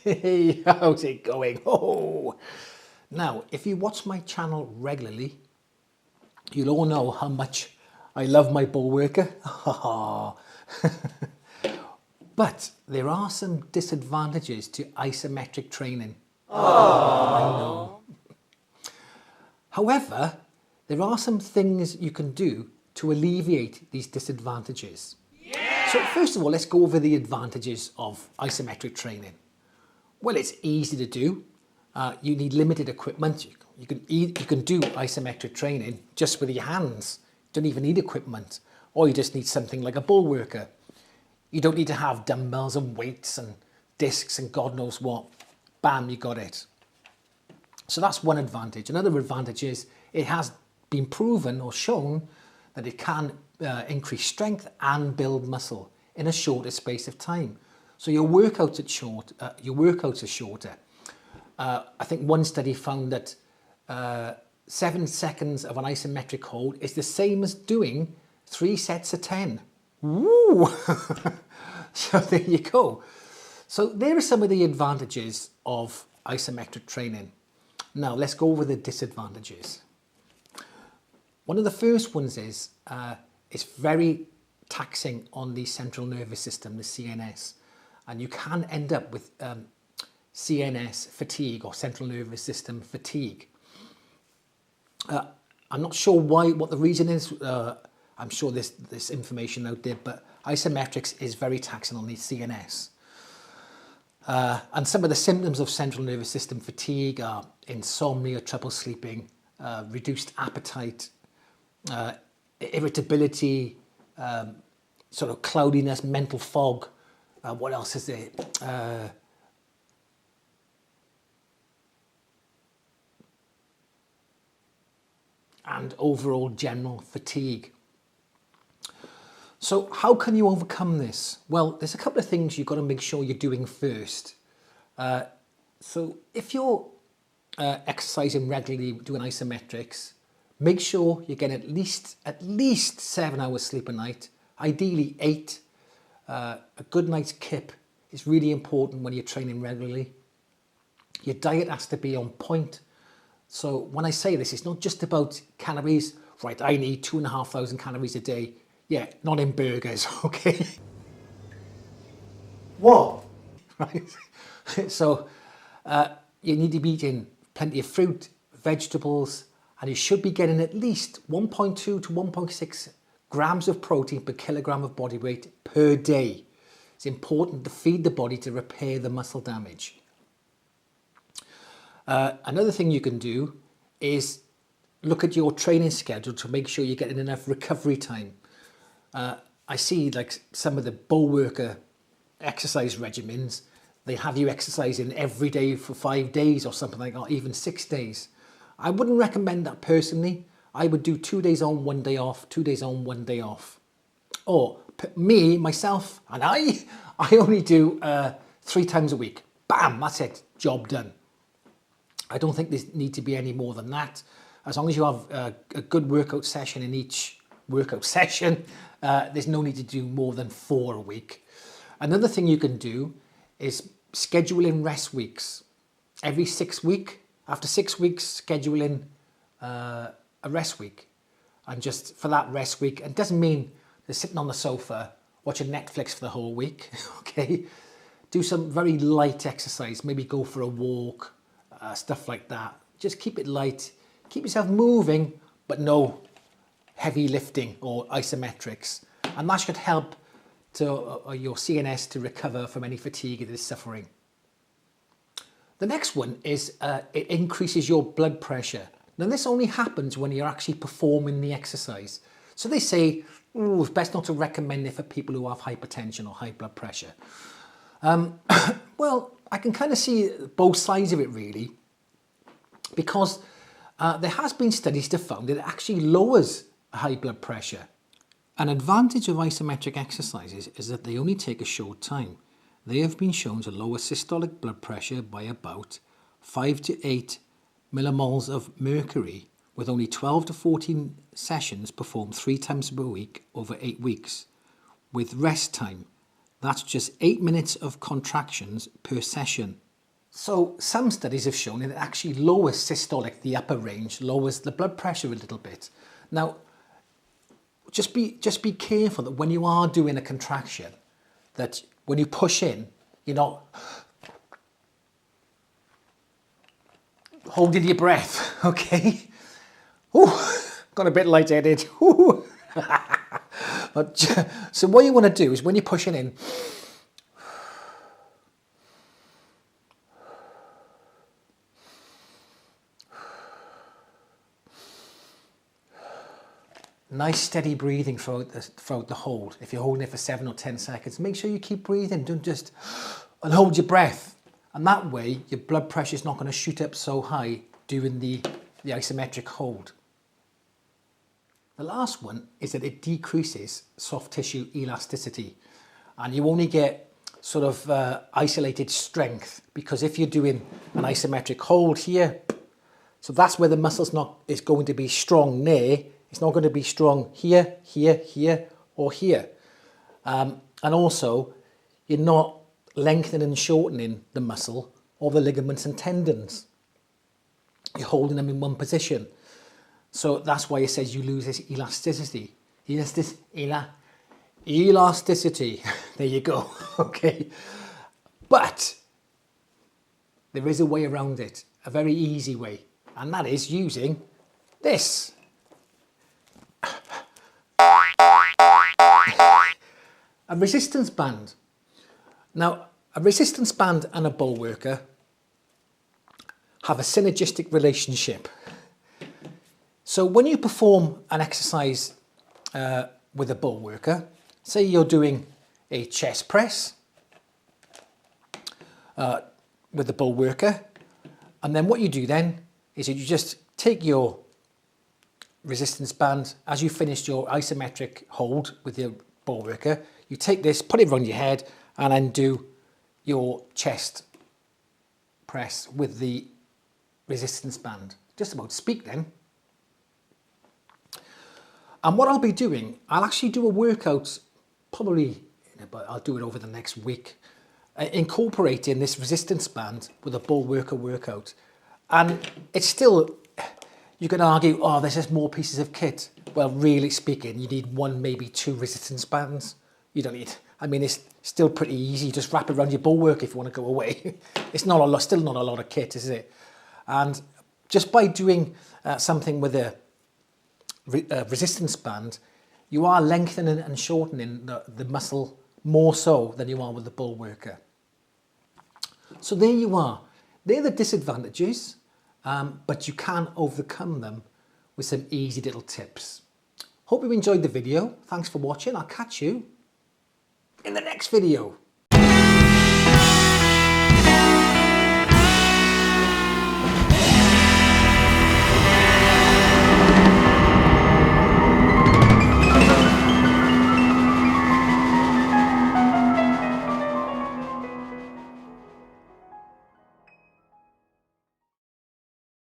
Hey, how's it going? Oh, now, if you watch my channel regularly, you'll all know how much I love my bull worker. But there are some disadvantages to isometric training. I know. However, there are some things you can do to alleviate these disadvantages. So first of all, let's go over the advantages of isometric training. Well, it's easy to do. You need limited equipment. You can do isometric training just with your hands. You don't even need equipment. Or you just need something like a bull worker. You don't need to have dumbbells and weights and discs and God knows what. Bam, you got it. So that's one advantage. Another advantage is it has been proven or shown that it can increase strength and build muscle in a shorter space of time. So your workouts are shorter. I think one study found that 7 seconds of an isometric hold is the same as doing 3 sets of 10. Woo! So there you go. So there are some of the advantages of isometric training. Now let's go over the disadvantages. One of the first ones is it's very taxing on the central nervous system, the CNS. And you can end up with CNS fatigue or central nervous system fatigue. I'm not sure what the reason is. I'm sure there's information out there, but isometrics is very taxing on the CNS. And some of the symptoms of central nervous system fatigue are insomnia, trouble sleeping, reduced appetite, irritability, sort of cloudiness, mental fog. What else is there? And overall general fatigue. So how can you overcome this? Well, there's a couple of things you've got to make sure you're doing first. So if you're exercising regularly, doing isometrics, make sure you get at least 7 hours sleep a night, ideally 8. A good night's kip is really important when you're training regularly. Your diet has to be on point. So when I say this, it's not just about calories. Right, I need 2,500 calories a day. Yeah, not in burgers, okay? What? Right. So you need to be eating plenty of fruit, vegetables, and you should be getting at least 1.2 to 1.6 grams of protein per kilogram of body weight per day. It's important to feed the body to repair the muscle damage. Another thing you can do is look at your training schedule to make sure you're getting enough recovery time. I see like some of the bull worker exercise regimens, they have you exercising every day for 5 days or something like that, even 6 days. I wouldn't recommend that personally. I would do 2 days on, 1 day off, 2 days on, 1 day off. Or myself, and I only do 3 times a week. Bam, that's it, job done. I don't think there need to be any more than that. As long as you have a good workout session in each workout session, there's no need to do more than 4 a week. Another thing you can do is schedule in rest weeks. Every 6 weeks, after 6 weeks, schedule in a rest week. And just for that rest week, it doesn't mean they're sitting on the sofa watching Netflix for the whole week, okay? Do some very light exercise, maybe go for a walk, stuff like that. Just keep it light, keep yourself moving, but no heavy lifting or isometrics. And that should help to your CNS to recover from any fatigue it is suffering. The next one is it increases your blood pressure. Now this only happens when you're actually performing the exercise. So they say, it's best not to recommend it for people who have hypertension or high blood pressure. Well, I can kind of see both sides of it really, because there has been studies to found that it actually lowers high blood pressure. An advantage of isometric exercises is that they only take a short time. They have been shown to lower systolic blood pressure by about 5 to 8 millimoles of mercury with only 12 to 14 sessions performed 3 times per week over 8 weeks. With rest time, that's just 8 minutes of contractions per session. So some studies have shown it actually lowers systolic, the upper range, lowers the blood pressure a little bit. Now, just be careful that when you are doing a contraction, that when you push in, you're not holding your breath, okay? Ooh, got a bit lightheaded. So what you want to do is when you're pushing in, nice steady breathing throughout the hold. If you're holding it for 7 or 10 seconds, make sure you keep breathing. Don't just and hold your breath. And that way, your blood pressure is not going to shoot up so high during the isometric hold. The last one is that it decreases soft tissue elasticity, and you only get sort of isolated strength, because if you're doing an isometric hold here, so that's where the muscle's is going to be strong there. It's not going to be strong here, here, here, or here. And also, you're not lengthening and shortening the muscle or the ligaments and tendons. You're holding them in one position. So that's why it says you lose this elasticity. Elasticity. There you go. Okay. But there is a way around it, a very easy way, and that is using this. A resistance band. Now, a resistance band and a ball worker have a synergistic relationship. So when you perform an exercise with a ball worker, say you're doing a chest press with the ball worker, and then what you do then is you just take your resistance band as you finished your isometric hold with your ball worker. You take this, put it around your head, and then do your chest press with the resistance band. Just about to speak then. And what I'll be doing, I'll actually do a workout, probably, but I'll do it over the next week, incorporating this resistance band with a ball worker workout. And it's still, you can argue, oh, there's just more pieces of kit. Well, really speaking, you need 1, maybe 2 resistance bands. You don't need, I mean, it's still pretty easy. Just wrap it around your ball work if you want to go away. It's not a lot, still not a lot of kit, is it? And just by doing something with a resistance band, you are lengthening and shortening the muscle more so than you are with the ball worker. So there you are. They're the disadvantages, but you can overcome them with some easy little tips. Hope you enjoyed the video. Thanks for watching. I'll catch you in the next video.